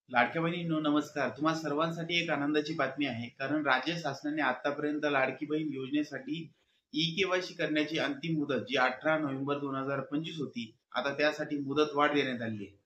लाडक्या बहिणींनो नमस्कार. तुम्हा सर्वांसाठी एक आनंदाची बातमी आहे. कारण राज्य शासनाने आतापर्यंत लाडकी बहीण योजनेसाठी ई-केवायसी करण्याची अंतिम मुदत जी 18 नोव्हेंबर 2025 होती, आता त्यासाठी मुदत वाढ देण्यात आली आहे.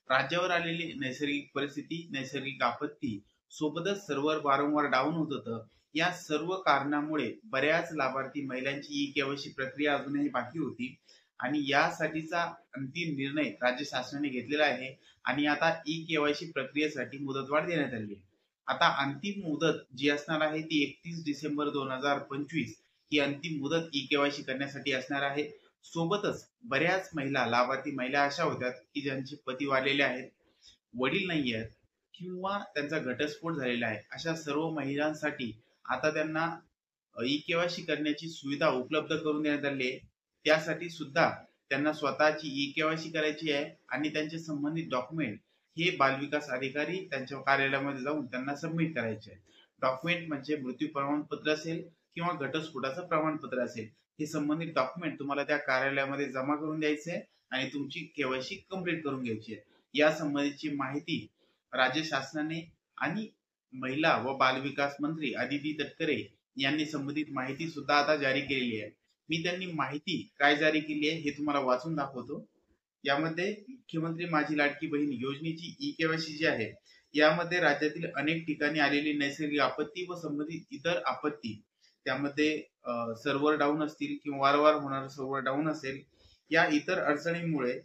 राज्यावर आलेली नैसर्गिक परिस्थिती, नैसर्गिक आपत्ती सोबतच सर्व्हर वारंवार डाऊन होत होतं. या सर्व कारणामुळे बऱ्याच लाभार्थी महिलांची ई-केवायसी प्रक्रिया अजूनही बाकी होती आणि यासाठीचा अंतिम निर्णय राज्य शासनाने घेतलेला आहे. आणि आता ई-केवायसी प्रक्रियेसाठी मुदतवाढ देण्यात आली आहे. आता अंतिम मुदत जी असणार आहे ती 31 डिसेंबर 2025 ही अंतिम मुदत ई-केवायसी करण्यासाठी असणार आहे. सोबतच बऱ्याच महिला, लाभार्थी महिला अशा होत्या की ज्यांचे पती वारलेले आहेत, वडील नाही आहेत किंवा त्यांचा घटस्फोट झालेला आहे. अशा सर्व महिलांसाठी आता त्यांना ई-केवायसी करण्याची सुविधा उपलब्ध करून देण्यात आली आहे. त्यासाठी सुद्धा त्यांना स्वतःची ई-केवायसी करायची आहे आणि त्यांचे संबंधित डॉक्युमेंट हे बालविकास अधिकारी त्यांच्या कार्यालयामध्ये जाऊन त्यांना सबमिट करायचे आहे. डॉक्युमेंट म्हणजे मृत्यू प्रमाणपत्र असेल किंवा घटस्फोटाचं प्रमाणपत्र असेल. हे संबंधित डॉक्युमेंट तुम्हाला त्या कार्यालयामध्ये जमा करून द्यायचे आहे आणि तुमची केवायसी कंप्लीट करून घ्यायची आहे. या संबंधीची माहिती राज्य शासनाने आणि महिला व बालविकास मंत्री आदिती तटकरे यांनी संबंधित माहिती सुद्धा आता जारी केलेली आहे. मी त्यांनी माहिती काय जारी केली आहे हे तुम्हाला वाचून दाखवतो. यामध्ये मुख्यमंत्री माझी लाडकी बहीण योजनेची ई-केवायसी जी आहे, यामध्ये राज्यातील अनेक ठिकाणी आलेली नैसर्गिक आपत्ती व संबंधित इतर आपत्ती, त्यामध्ये सर्व्हर डाऊन असतील किंवा वारंवार होणारं सर्व्हर डाऊन असेल, या इतर अडचणींमुळे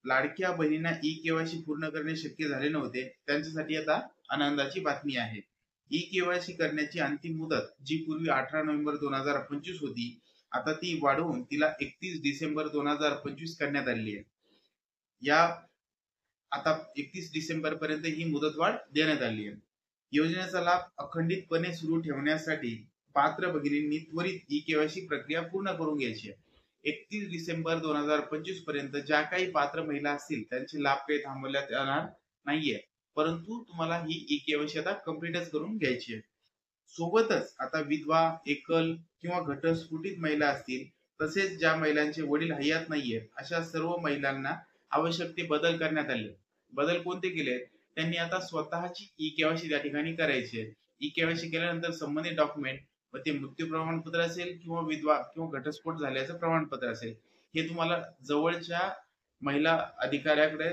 लाडक्या बहिणींना ई-केवायसी पूर्ण करणे शक्य झाले नव्हते. त्यांच्यासाठी आता आनंदाची बातमी आहे. ई-केवायसी करण्याची अंतिम मुदत जी पूर्वी 18 नोव्हेंबर 2025 होती, आता ती वाढवून तिला 31 डिसेंबर 2025 करण्यात आली आहे. या आता 31 डिसेंबर पर्यंत ही मुदतवाढ देण्यात आली आहे. योजनेचा लाभ अखंडितपणे सुरू ठेवण्यासाठी पात्र भगिनींनी त्वरित ई-केवायसी प्रक्रिया पूर्ण करून घ्यायची आहे. 31 डिसेंबर 2025 पर्यंत ज्या काही पात्र महिला असतील त्यांचे लाभ काही थांबवण्यात येणार नाहीये. परंतु तुम्हाला ही ई-केवायसी आता कम्प्लीटच करून घ्यायची आहे. सोबतच आता विधवा, एकल किंवा घटस्फोटित महिला असतील, तसेच ज्या महिलांचे वडील हयात नाहीयेत, अशा सर्व महिलांना आवश्यक ते बदल करण्यात आले. बदल कोणते केले? त्यांनी आता स्वतःची ई-केवायसी त्या ठिकाणी करायची आहे. ई-केवायसी केल्यानंतर संबंधित डॉक्युमेंट व ते मृत्यू प्रमाणपत्र असेल किंवा विधवा किंवा घटस्फोट झाल्याचं प्रमाणपत्र असेल, हे तुम्हाला जवळच्या महिला अधिकाऱ्याकडे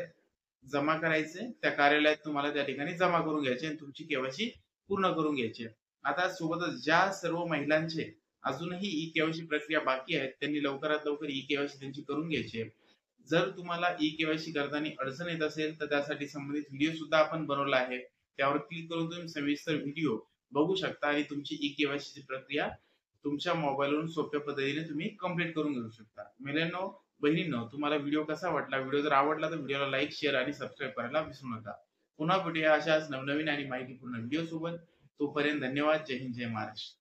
जमा करायचे. त्या कार्यालयात तुम्हाला त्या ठिकाणी जमा करून घ्यायचे आणि तुमची केवायसी पूर्ण करून घ्यायची. आता सोबतच ज्या सर्व महिलांचे अजूनही ई-केवायसी प्रक्रिया बाकी आहे, त्यांनी लवकरात लवकर ई-केवायसी त्यांची करून घ्यायची आहे. जर तुम्हाला ई-केवायसी करताना अडचण येत असेल तर त्यासाठी संबंधित व्हिडिओ सुद्धा आपण बनवला आहे. त्यावर क्लिक करून तुम्ही सविस्तर व्हिडिओ बघू शकता आणि तुमची ई-केवायसी ची प्रक्रिया तुमच्या मोबाईलवरून सोप्या पद्धतीने तुम्ही कंप्लीट करून घेऊ शकता. मुलांनो, बहिणींनो, तुम्हाला व्हिडिओ कसा वाटला? व्हिडिओ जर आवडला तर व्हिडिओला लाईक, शेअर आणि सबस्क्राईब करायला विसरू नका. पुन्हा भेटूया अशाच नवनवीन आणि माहितीपूर्ण व्हिडिओ सोबत. तोपर्यंत धन्यवाद. जय हिंद, जय महाराष्ट्र.